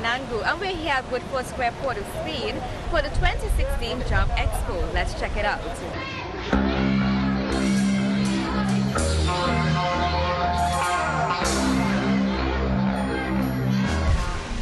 Nangu, and we're here at Woodford Square, Port of Spain for the 2016 Job Expo. Let's check it out.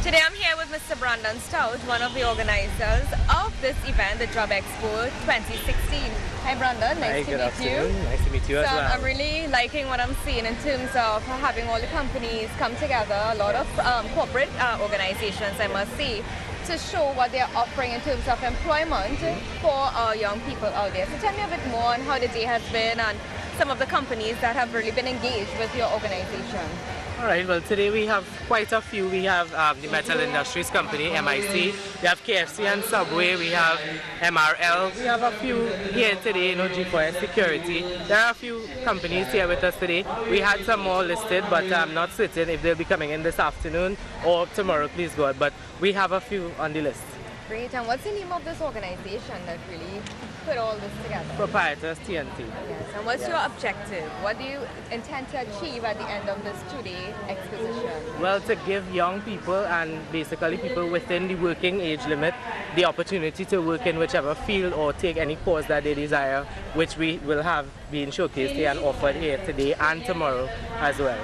Today I'm here with Mr. Brandon Stout, one of the organizers of this event, the Job Expo 2016. Hi Brandon, nice to meet you. Nice to meet you as well. I'm really liking what I'm seeing in terms of having all the companies come together, a lot of corporate organizations, I must say, to show what they're offering in terms of employment for our young people out there. So tell me a bit more on how the day has been and some of the companies that have really been engaged with your organization. Alright, well today we have quite a few. We have the Metal Industries Company, MIC, we have KFC and Subway, we have MRL, we have a few here today, you know, G4S Security. There are a few companies here with us today. We had some more listed, but I'm not certain if they'll be coming in this afternoon or tomorrow, please God, but we have a few on the list. Great, and what's the name of this organization that really put all this together? Proprietors TNT. Yes, and what's your objective? What do you intend to achieve at the end of this two-day exposition? Well, to give young people and basically people within the working age limit the opportunity to work in whichever field or take any course that they desire, which we will have being showcased here and offered here today and tomorrow as well.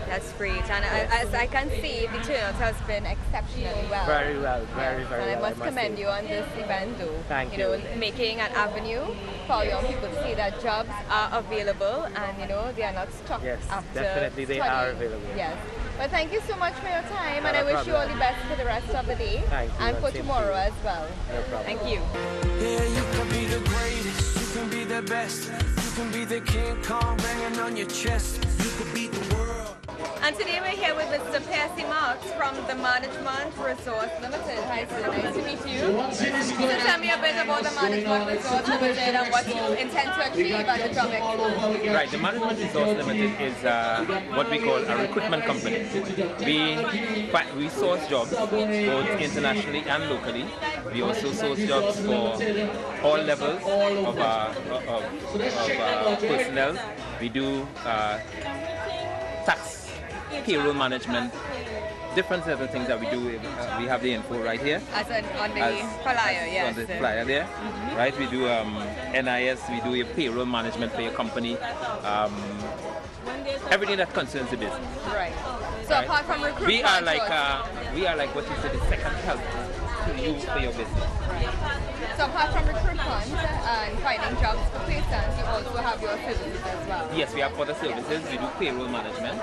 That's great, and as I can see, the turnout has been exceptionally well. Very well, very well. And I must commend you on this event though. Thank you. You know, making an avenue for young people to see that jobs are available and, you know, they are not stuck after definitely they studying. are available. Yes. But thank you so much for your time, Not and I wish problem. you all the best for the rest of the day. Thank you, and for same tomorrow to you. as well. No problem. Thank you. Yeah, you can be the greatest, you can be the best, you can be the King Kong banging on your chest, you can beat the world. And today we're here with Mr. Percy Marks from the Management Resource Limited. Hi sir, nice to meet you. So tell me a bit about the Management Resource Limited and what you intend to achieve at the Job Expo. Right, the Management Resource Limited is what we call a recruitment company. We source jobs both internationally and locally. We also source jobs for all levels of personnel. We do tax, payroll management, different set of things that we do. We have the info right here. On the flyer, yes. On the flyer there, right? We do NIS, we do your payroll management for your company, everything that concerns the business. Right. So right? apart from recruitment, we are like what you said, the second help to you for your business. So apart from recruitment and finding jobs for persons, you also have your services as well. Yes, we have other services. We do payroll management.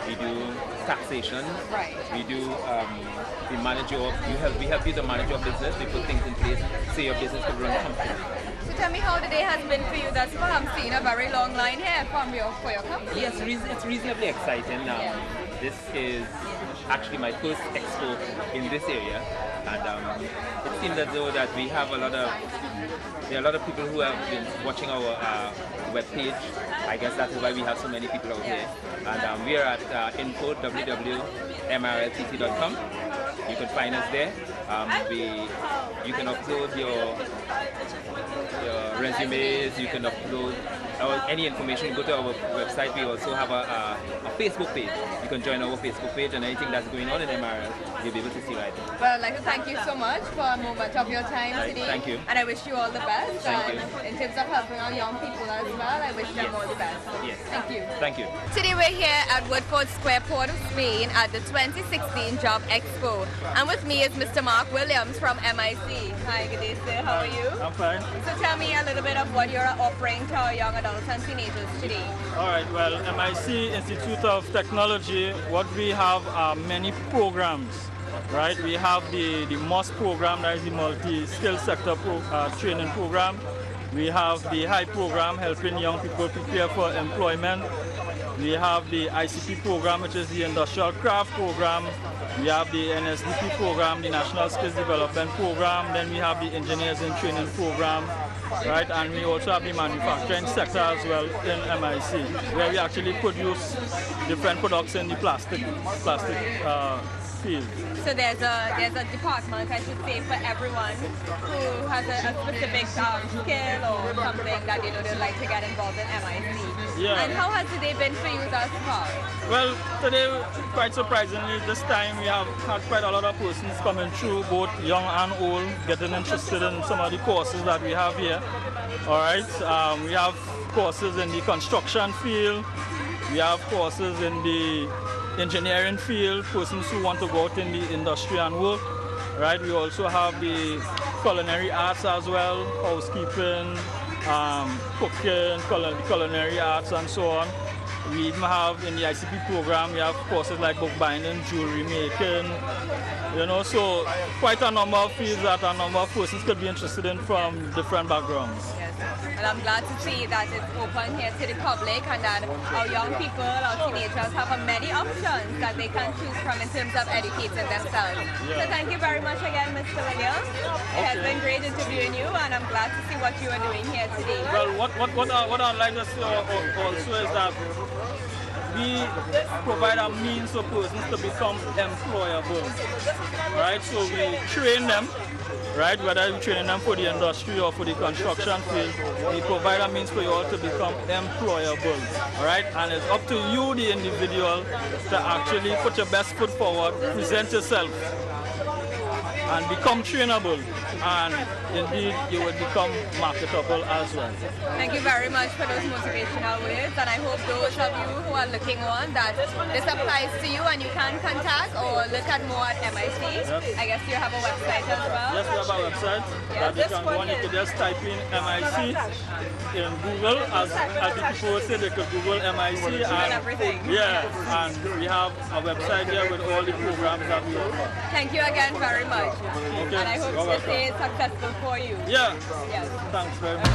We do taxation. Right. We do we help you to manage your business. We put things in place so your business can run comfortably. So tell me how the day has been for you thus far. I'm seeing a very long line here for your company. Yes, it's reasonably exciting. This is actually my first expo in this area, and it seems as though that we have there are a lot of people who have been watching our web page. I guess that is why we have so many people out here. And we are at info www.mrltt.com. You can find us there. You can upload your resumes. You can upload any information. Go to our website. We also have a Facebook page. You can join our Facebook page, and anything that's going on in MRL, you'll be able to see right there. Well, I'd like to thank you so much for a moment of your time today. Thank you. And I wish you all the best. Thank you. In terms of helping our young people as well, I wish them all the best. Yes. Thank you. Thank you. Today we're here at Woodford Square, Port of Spain at the 2016 Job Expo. And with me is Mr. Mark Williams from MIC. Hi, good day sir. How are you? I'm fine. So tell me a little bit of what you're offering to our young adults and teenagers today. All right, well, MIC Institute of Technology, what we have are many programs, right? We have the MOS program, that is the multi-skill sector training program. We have the HIGH program, helping young people prepare for employment. We have the ICP program, which is the Industrial Craft program. We have the NSDP program, the National Skills Development program. Then we have the Engineers in Training program, right? And we also have the manufacturing sector as well in MIC, where we actually produce different products in the plastic field. So there's a department, I should say, for everyone who has a specific skill or something that they'd like to get involved in MIC. Yeah. And how has the day been for you thus far? Well, today, quite surprisingly, this time we have had quite a lot of persons coming through, both young and old, getting interested in some of the courses that we have here. All right, we have courses in the construction field, we have courses in the engineering field, persons who want to go out in the industry and work. Right, we also have the culinary arts as well, housekeeping, cooking, culinary arts and so on. We even have in the ICP program, we have courses like bookbinding, jewelry making, you know, so quite a number of fields that a number of persons could be interested in from different backgrounds. Yes. Well, I'm glad to see that it's open here to the public and that our young people, our teenagers have many options that they can choose from in terms of educating themselves. Yeah. So thank you very much again, Mr. Williams. It has been great interviewing you and I'm glad to see what you are doing here today. Well, what I'd like to say also is that we provide a means for persons to become employable, right? So we train them, right? Whether we train them for the industry or for the construction field, we provide a means for you all to become employable, right? And it's up to you, the individual, to actually put your best foot forward, present yourself, and become trainable. And indeed, you will become marketable as well. Thank you very much for those motivational words, and I hope those of you who are looking on that this applies to you and you can contact or look at more at MIC. Yes. I guess you have a website as well. Yes, we have a website that you can go on. You could just type in MIC in Google, as the people would say, they could Google MIC and everything. Yeah, and we have a website here with all the programs that we offer. Thank you again very much. Okay. And I hope You're this welcome. day is successful for you. Yeah. Yes. Thanks very much.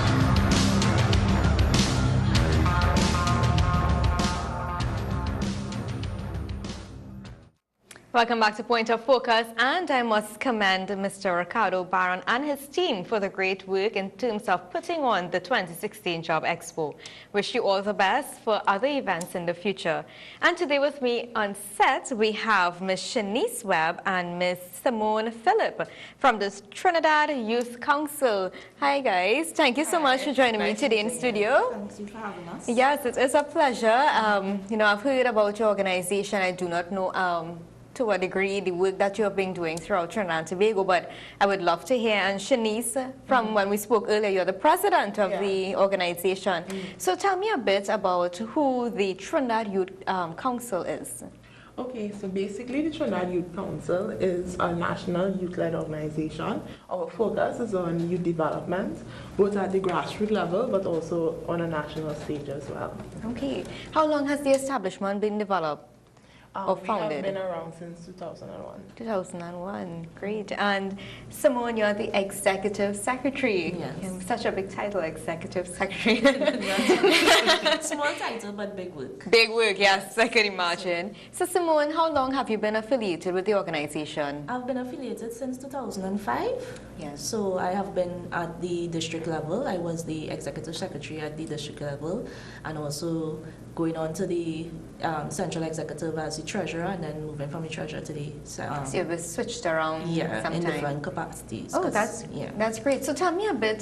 Welcome back to Point of Focus, and I must commend Mr. Ricardo Barron and his team for the great work in terms of putting on the 2016 Job Expo. Wish you all the best for other events in the future. And today with me on set, we have Ms. Shanice Webb and Ms. Simone Phillip from the Trinidad Youth Council. Hi guys, thank you so much for joining me today in studio. Thank you for having us. Yes, it is a pleasure. You know, I've heard about your organization. I do not know to what degree the work that you have been doing throughout Trinidad and Tobago, but I would love to hear. And Shanice, from when we spoke earlier, you're the president of the organization. So tell me a bit about who the Trinidad Youth Council is. Okay, so basically the Trinidad Youth Council is a national youth-led organization. Our focus is on youth development, both at the grassroots level, but also on a national stage as well. Okay. How long has the establishment been developed? Or founded? We have been around since 2001. 2001, great. And Simone, you're the executive secretary. Yes. Such a big title, executive secretary. Small title, but big work. Big work, yes, I can imagine. So Simone, how long have you been affiliated with the organization? I've been affiliated since 2005. Yes. So I have been at the district level. I was the executive secretary at the district level, and also going on to the central executive as the treasurer, and then moving from the treasurer to the So you've been switched around sometime. in different capacities. Oh, that's great. So tell me a bit,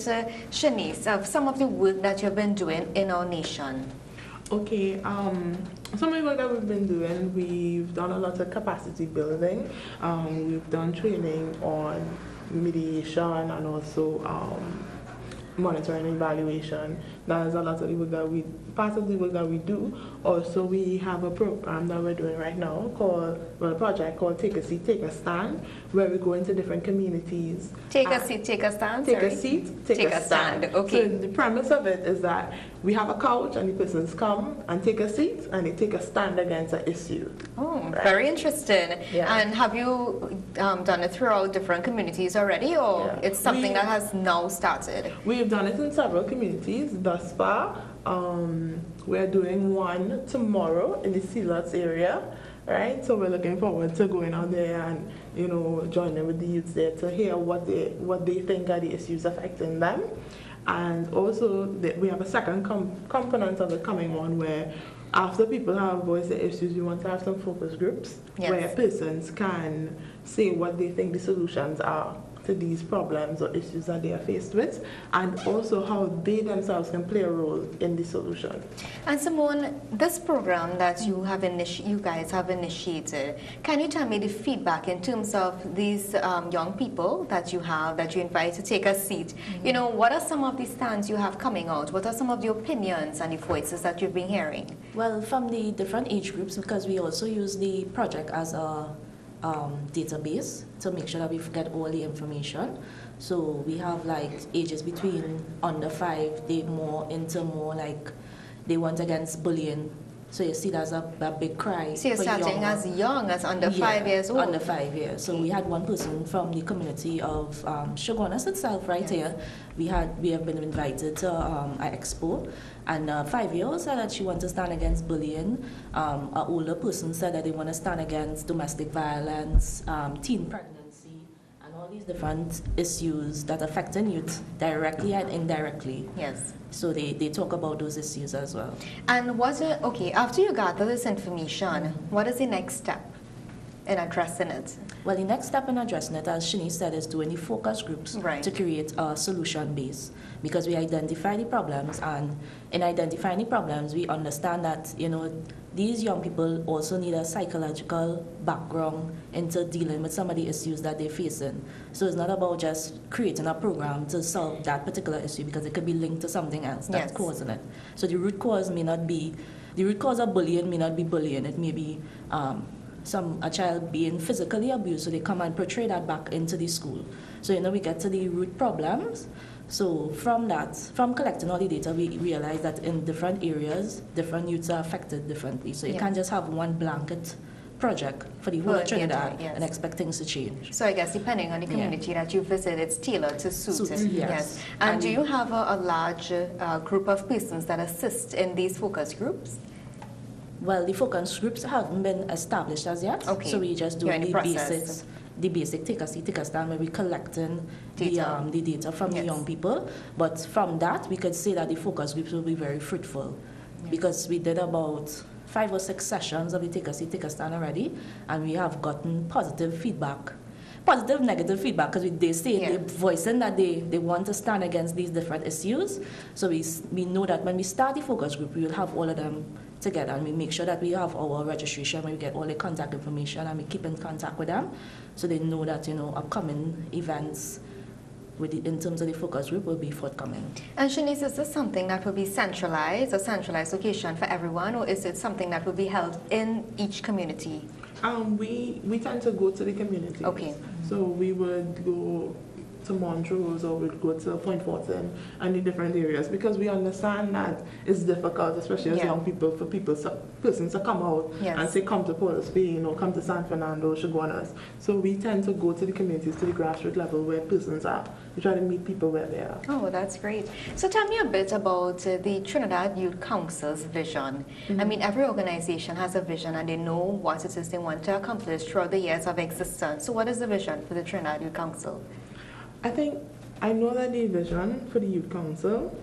Shanice, of some of the work that you've been doing in our nation. Okay, some of the work that we've been doing, we've done a lot of capacity building. We've done training on mediation and also monitoring and evaluation. That is a lot of the work that part of the work that we do. Also, we have a program that we're doing right now a project called Take a Seat, Take a Stand, where we go into different communities. Take a seat, take a stand. Take a seat, take a stand. Okay. So the premise of it is that we have a couch and the persons come and take a seat and they take a stand against an issue. Oh, right. Very interesting. Yeah. And have you done it throughout different communities already, or it's something that has now started? We've done it in several communities thus far. We're doing one tomorrow in the Sealots area, right? So we're looking forward to going out there and, you know, joining with the youths there to hear what they think are the issues affecting them. And also we have a second component of the coming one where after people have voiced their issues, we want to have some focus groups where persons can say what they think the solutions are to these problems or issues that they are faced with, and also how they themselves can play a role in the solution. And Simone, this program that you guys have initiated, can you tell me the feedback in terms of these young people that you invite to take a seat? You know, what are some of the stands you have coming out? What are some of the opinions and the voices that you've been hearing? Well, from the different age groups, because we also use the project as a database to make sure that we get all the information. So we have like ages between under 5, they want against bullying. So you see that's a big cry. So you're starting as young as under 5 years old? Under 5 years. So we had one person from the community of Shogunas itself here. We have been invited to an expo, and a 5-year-old said that she wants to stand against bullying. An older person said that they want to stand against domestic violence, teen pregnancy, and all these different issues that affect youth directly and indirectly. Yes. So they talk about those issues as well. And after you gather this information, what is the next step in addressing it? Well, the next step in addressing it, as Shanice said, is doing the focus groups to create a solution base. Because we identify the problems, and in identifying the problems, we understand that, you know, these young people also need a psychological background into dealing with some of the issues that they're facing. So it's not about just creating a program to solve that particular issue, because it could be linked to something else that's causing it. So the root cause of bullying may not be bullying. It may be a child being physically abused, so they come and portray that back into the school. So, you know, we get to the root problems. So from collecting all the data, we realize that in different areas, different youths are affected differently. So you can't just have one blanket project for the whole of Trinidad and expect things to change. So I guess depending on the community that you visit, it's tailored to suit it. Yes. And do you have a large group of persons that assist in these focus groups? Well, the focus groups haven't been established as yet. Okay. So we just do the basics. The basic take a stand where we're collecting the data from the young people. But from that, we could say that the focus groups will be very fruitful, because we did about 5 or 6 sessions of the take a stand already, and we have gotten positive, negative feedback, because they say they're voicing that they want to stand against these different issues. So we know that when we start the focus group, we will have all of them together, and we make sure that we have our registration, where we get all the contact information, and we keep in contact with them, so they know that, you know, upcoming events in terms of the focus group will be forthcoming. And Shanice, is this something that will be centralized, a centralized location for everyone, or is it something that will be held in each community? We tend to go to the community. Okay. So we would go to Montrose, or we'd go to Point Fortin and the different areas, because we understand that it's difficult, especially as young people, for persons to come out and say, come to Port of Spain or come to San Fernando, Shogunas. So we tend to go to the communities, to the grassroots level where persons are. We try to meet people where they are. Oh, that's great. So tell me a bit about the Trinidad Youth Council's vision. I mean, every organization has a vision, and they know what it is they want to accomplish throughout the years of existence. So what is the vision for the Trinidad Youth Council? I know that the vision for the Youth Council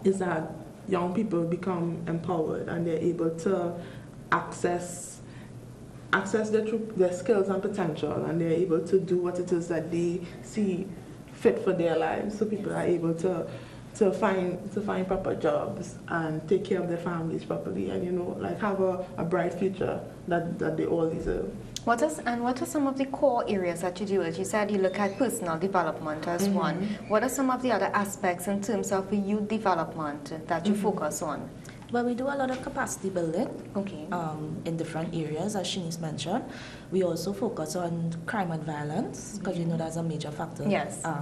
is that young people become empowered, and they're able to access their skills and potential, and they're able to do what it is that they see fit for their lives. So people are able to find proper jobs and take care of their families properly, and, you know, like have a bright future that they all deserve. What are some of the core areas that you do? As you said, you look at personal development as one. What are some of the other aspects in terms of youth development that you focus on? Well, we do a lot of capacity building in different areas, as Shanice mentioned. We also focus on crime and violence, because we know that's a major factor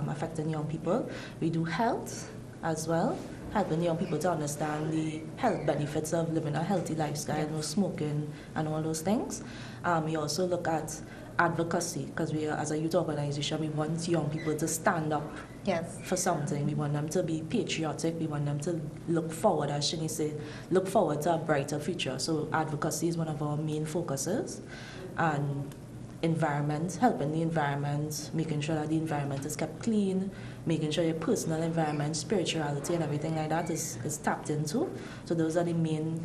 affecting young people. We do health as well, helping young people to understand the health benefits of living a healthy lifestyle, no smoking and all those things. We also look at advocacy, because we, as a youth organization, we want young people to stand up for something. We want them to be patriotic. We want them to look forward, as Shani said, look forward to a brighter future. So advocacy is one of our main focuses. And environment, helping the environment, making sure that the environment is kept clean, making sure your personal environment, spirituality, and everything like that is tapped into. So those are the main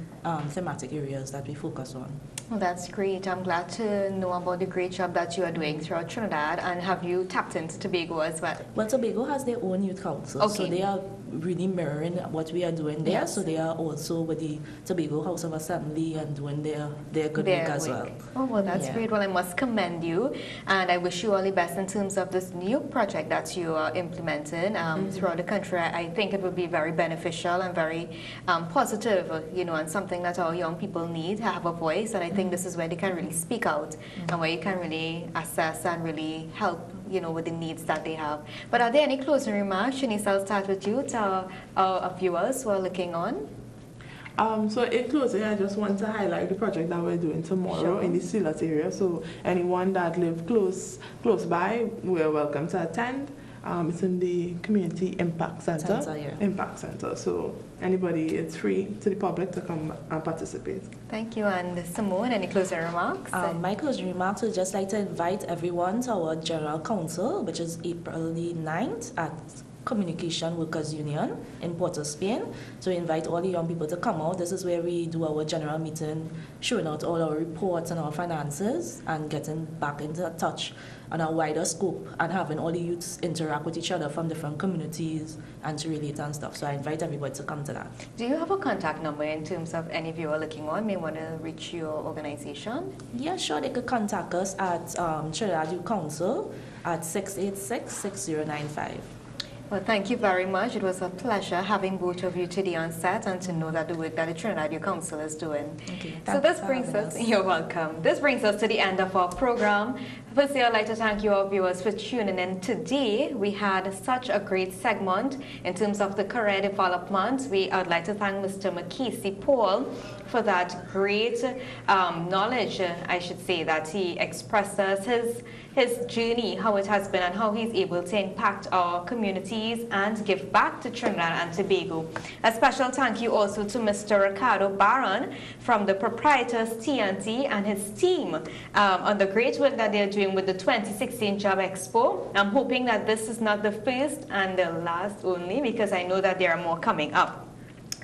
thematic areas that we focus on. Well, that's great. I'm glad to know about the great job that you are doing throughout Trinidad. And have you tapped into Tobago as well? Well, Tobago has their own youth council, so they are really mirroring what we are doing there. Yes. So they are also with the Tobago House of Assembly and doing their good work as well. Oh, well, that's great. Well, I must commend you, and I wish you all the best in terms of this new project that you are implementing throughout the country. I think it will be very beneficial and very positive, and something that our young people need to have a voice. And I think this is where they can really speak out and where you can really assess and really help with the needs that they have. But are there any closing remarks? Shanice, I'll start with you to our viewers who are looking on. So in closing, I just want to highlight the project that we're doing tomorrow in the Silas area. So anyone that lives close by, we're welcome to attend. It's in the Community Impact Center. Impact Center. So anybody, it's free to the public to come and participate. Thank you. And Simone, any closing remarks? My closing remarks would just like to invite everyone to our General Council, which is April the 9th at Communication Workers Union in Port of Spain. So we invite all the young people to come out. This is where we do our general meeting, showing out all our reports and our finances and getting back into touch on a wider scope and having all the youths interact with each other from different communities and to relate and stuff. So I invite everybody to come to that. Do you have a contact number in terms of any of you are looking on may want to reach your organization? Yeah, sure. They could contact us at Trinidad Youth Council at 686-6095. Well, thank you very much. It was a pleasure having both of you today on set and to know that the work that the Trinidad Youth Council is doing. Okay, so this brings us, you're welcome. This brings us to the end of our program. Firstly, I'd like to thank you all viewers for tuning in today. We had such a great segment in terms of the career development. I'd like to thank Mr. McKesey Paul for that great knowledge, I should say, that he expresses his journey, how it has been and how he's able to impact our communities and give back to Trinidad and Tobago. A special thank you also to Mr. Ricardo Barron from the Proprietors TNT and his team on the great work that they're doing with the 2016 Job Expo. I'm hoping that this is not the first and the last only, because I know that there are more coming up.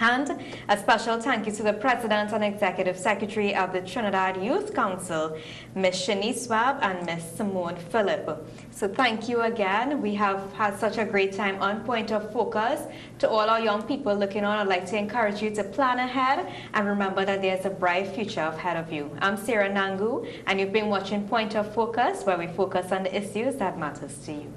And a special thank you to the President and Executive Secretary of the Trinidad Youth Council, Ms. Shanice Swab and Ms. Simone Phillip. So thank you again. We have had such a great time on Point of Focus. To all our young people looking on, I'd like to encourage you to plan ahead and remember that there's a bright future ahead of you. I'm Sarah Nangu, and you've been watching Point of Focus, where we focus on the issues that matters to you.